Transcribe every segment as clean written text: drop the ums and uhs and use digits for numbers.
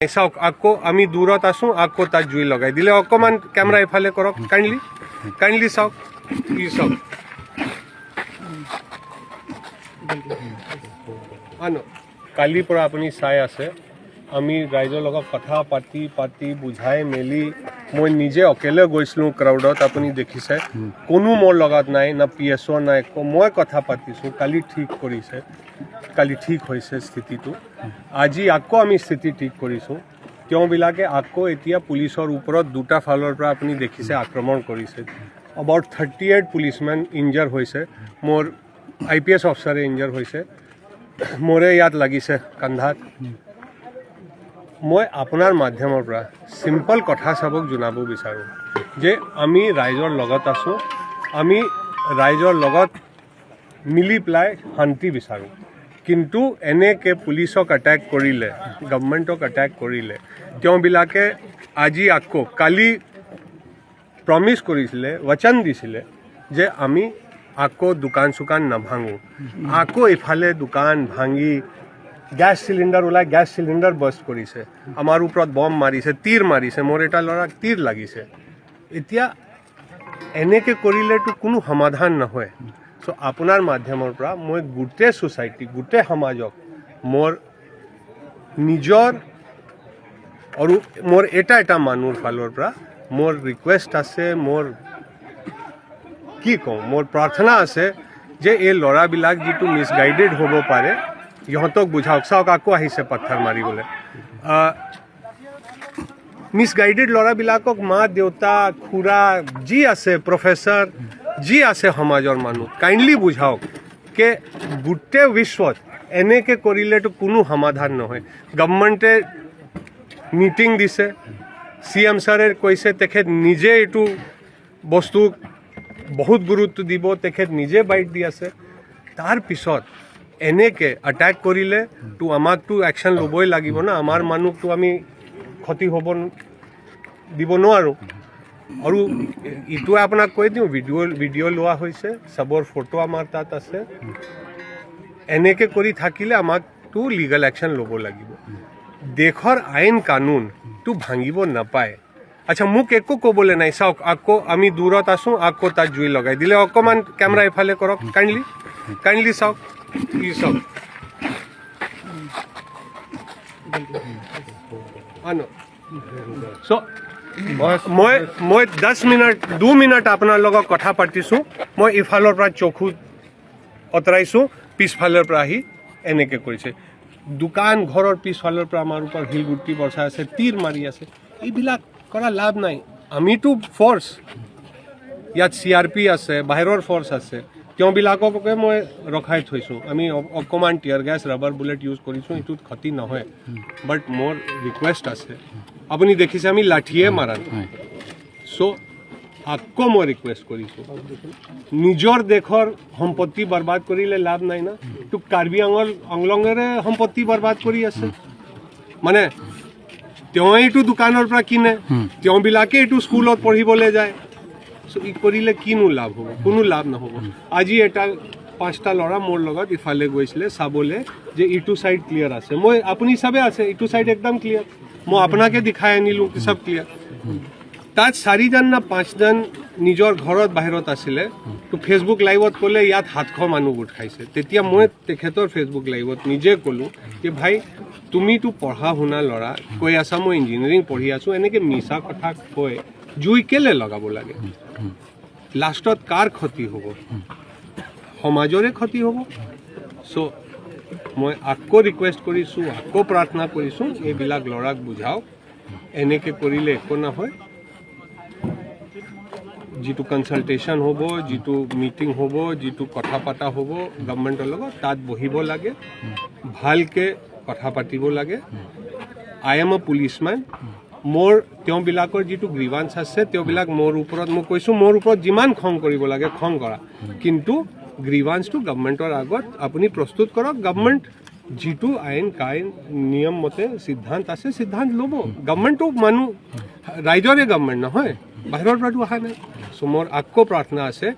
চাওক আকৌ আমি দূৰত আছো, আকৌ তাত জুই লগাই দিলে। অকণমান কেমেৰা ইফালে কৰক, কাইণ্ডলি চাওক, কি চাওক কালিৰ পৰা আপুনি চাই আছে আমি ৰাইজৰ লগত কথা পাতি বুজাই মেলি মই নিজে অকেলে গৈছিলোঁ ক্ৰাউডত, আপুনি দেখিছে কোনো মোৰ লগত নাই, না PSO নাই, মই কথা পাতিছোঁ। কালি ঠিক কৰিছে, কালি ঠিক হৈছে স্থিতিটো। আজি আকৌ আমি স্থিতি ঠিক কৰিছোঁ। তেওঁবিলাকে আকৌ এতিয়া পুলিচৰ ওপৰত দুটা ফালৰ পৰা আপুনি দেখিছে আক্ৰমণ কৰিছে। এবাউট 38 পুলিচমেন ইনজাৰ হৈছে, মোৰ IPS অফিচাৰে ইনজাৰ হৈছে, মোৰে ইয়াত লাগিছে কান্ধাত। মই আপোনাৰ মাধ্যমৰ পৰা চিম্পল কথা চাবক জনাব বিচাৰোঁ যে আমি ৰাইজৰ লগত আছোঁ, আমি ৰাইজৰ লগত মিলি পেলাই শান্তি বিচাৰোঁ। কিন্তু এনেকৈ পুলিচক এটেক কৰিলে, গভৰ্ণমেণ্টক এটেক কৰিলে, তেওঁবিলাকে আজি আকৌ কালি প্ৰমিছ কৰিছিলে, বচন দিছিলে যে আমি আকৌ দোকান চোকান নাভাঙোঁ। আকৌ ইফালে দোকান ভাঙি গেছ চিলিণ্ডাৰ ওলাই গেছ চিলিণ্ডাৰ বাষ্ট কৰিছে, আমাৰ ওপৰত বম মাৰিছে, তীৰ মাৰিছে, মোৰ এটা ল'ৰাক তীৰ লাগিছে। এতিয়া এনেকৈ কৰিলেতো কোনো সমাধান নহয়। চ' আপোনাৰ মাধ্যমৰ পৰা মই গোটেই ছ'চাইটি, গোটেই সমাজক মোৰ নিজৰ আৰু মোৰ এটা মানুহৰ ফালৰ পৰা মোৰ ৰিকুৱেষ্ট আছে, মোৰ কি কওঁ, মোৰ প্ৰাৰ্থনা আছে যে এই ল'ৰাবিলাক যিটো মিছগাইডেড হ'ব পাৰে ইহঁতক বুজাওক। চাওক আকৌ আহিছে পাথৰ মাৰিবলৈ। মিছগাইডেড ল'ৰাবিলাকক মা দেউতা খুৰা যি আছে, প্ৰফেচাৰ যি আছে সমাজৰ মানুহ, কাইণ্ডলি বুজাওক যে গোটেই বিশ্বত এনেকৈ কৰিলেতো কোনো সমাধান নহয়। গভৰ্ণমেণ্টে মিটিং দিছে, CM ছাৰে কৈছে তেখেত নিজে এইটো বস্তু বহুত গুৰুত্ব দিব, তেখেত নিজে বাইট দি আছে। তাৰপিছত এনেকৈ এটেক কৰিলে তো আমাকতো একশ্যন ল'বই লাগিব না, আমাৰ মানুহকতো আমি ক্ষতি হ'ব দিব নোৱাৰোঁ। আৰু ইটোৱে আপোনাক কৈ দিওঁ, ভিডিঅ' লোৱা হৈছে, চবৰ ফটো আমাৰ তাত আছে। এনেকৈ কৰি থাকিলে আমাকতো লিগেল একশ্যন ল'ব লাগিব। দেশৰ আইন কানুনটো ভাঙিব নাপায়। আচ্ছা, মোক একো ক'বলৈ নাই। চাওক আকৌ আমি দূৰত আছোঁ, আকৌ তাত জুই লগাই দিলে। অকণমান কেমেৰা ইফালে কৰক, কাইণ্ডলি চাওক, কি চাওক চ' মই 2 মিনিট আপোনাৰ লগত কথা পাতিছোঁ। মই ইফালৰ পৰা চকু অঁতৰাইছোঁ, পিছফালৰ পৰা আহি এনেকৈ কৰিছে। দোকান ঘৰৰ পিছফালৰ পৰা আমাৰ ওপৰত শিলগুটি বৰ্ষাই আছে, তীৰ মাৰি আছে। এইবিলাক কৰা লাভ নাই। আমিতো ফ'ৰ্চ, ইয়াত CRP আছে, বাহিৰৰ ফ'ৰ্চ আছে, তেওঁবিলাককে মই ৰখাই থৈছোঁ। আমি অকণমান tier gas, rubber bullet use কৰিছোঁ, এইটোত ক্ষতি নহয়। বাট মোৰ ৰিকুৱেষ্ট আছে, আপুনি দেখিছে আমি লাঠিয়ে মাৰা নাই। চ' আকৌ মই ৰিকুৱেষ্ট কৰিছোঁ, নিজৰ দেশৰ সম্পত্তি বৰবাদ কৰিলে লাভ নাই না। তো কাৰ্বি আংলঙেৰে সম্পত্তি বৰবাদ কৰি আছে, মানে তেওঁ এইটো দোকানৰ পৰা কিনে, তেওঁবিলাকে এইটো স্কুলত পঢ়িবলৈ যায়। চ' ই কৰিলে কিনো লাভ হ'ব? কোনো লাভ নহ'ব। আজি এটা 5টা ল'ৰা মোৰ লগত ইফালে গৈছিলে চাবলৈ যে ইটো ছাইড ক্লিয়াৰ আছে। মই আপুনি চাবে আছে, ইটো ছাইড একদম ক্লিয়াৰ। মই আপোনাকে দেখাই আনিলোঁ কি চব ক্লিয়াৰ। তাত 4জন না 5জন নিজৰ ঘৰত বাহিৰত আছিলে। তো ফেচবুক লাইভত ক'লে ইয়াত 700 মানুহ গোট খাইছে। তেতিয়া মই তেখেতৰ ফেচবুক লাইভত নিজে ক'লোঁ যে ভাই, তুমিতো পঢ়া শুনা ল'ৰা, কৈ আছা মই ইঞ্জিনিয়াৰিং পঢ়ি আছোঁ, এনেকৈ মিছা কথা কৈ জুই কেলৈ লগাব লাগে? লাষ্টত কাৰ ক্ষতি হ'ব? সমাজৰে ক্ষতি হ'ব। চ' মই আকৌ ৰিকুৱেষ্ট কৰিছোঁ, আকৌ প্ৰাৰ্থনা কৰিছোঁ, এইবিলাক ল'ৰাক বুজাওক এনেকৈ কৰিলে একো নহয়। যিটো কনচালটেশ্যন হ'ব, যিটো মিটিং হ'ব, যিটো কথা পতা হ'ব গভৰ্ণমেণ্টৰ লগত, তাত বহিব লাগে, ভালকৈ কথা পাতিব লাগে। I am a policeman. মোৰ তেওঁবিলাকৰ যিটো গ্ৰিভান্স আছে, তেওঁবিলাক মোৰ ওপৰত, মই কৈছোঁ মোৰ ওপৰত যিমান খং কৰিব লাগে খং কৰা, কিন্তু গ্ৰিভান্সটো গভৰ্ণমেণ্টৰ আগত আপুনি প্ৰস্তুত কৰক। গভৰ্ণমেণ্ট যিটো আইন কাইন নিয়ম মতে সিদ্ধান্ত আছে, সিদ্ধান্ত ল'ব। গভৰ্ণমেণ্টটো মানুহ ৰাইজৰে গভৰ্ণমেণ্ট নহয়, বাহিৰৰ পৰাতো অহা নাই। চ' মোৰ আকৌ প্ৰাৰ্থনা আছে,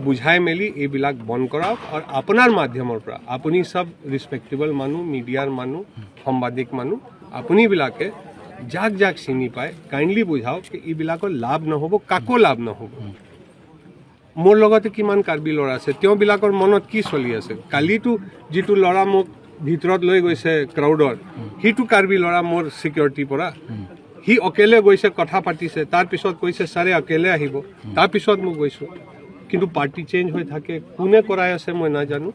বুঝাই মেলি এইবিলাক বন্ধ কৰাওক। আৰু আপোনাৰ মাধ্যমৰ পৰা আপুনি চব ৰিছপেক্টেবল মানুহ, মিডিয়াৰ মানুহ, সাংবাদিক মানুহ, আপুনিবিলাকে যাক যাক চিনি পায় কাইণ্ডলি বুজাওক এইবিলাকৰ লাভ নহ'ব, কাকো লাভ নহ'ব। মোৰ লগতে কিমান কাৰ্বি ল'ৰা আছে, তেওঁবিলাকৰ মনত কি চলি আছে? কালিতো যিটো ল'ৰা মোক ভিতৰত লৈ গৈছে ক্ৰাউডৰ, সিটো কাৰ্বি ল'ৰা মোৰ ছিকিউৰিটিৰ পৰা, সি অকেলে গৈছে, কথা পাতিছে, তাৰপিছত কৈছে ছাৰে অকেলে আহিব, তাৰপিছত মই গৈছোঁ। কিন্তু পাৰ্টি চেঞ্জ হৈ থাকে, কোনে কৰাই আছে মই নাজানো।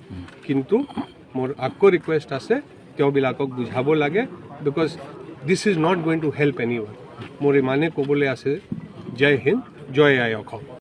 কিন্তু মোৰ আকৌ ৰিকুৱেষ্ট আছে, তেওঁবিলাকক বুজাব লাগে, because this is not going to help any one. মোৰ ইমানেই ক'বলৈ আছে, জয় হিন্দ, জয় আই অসম।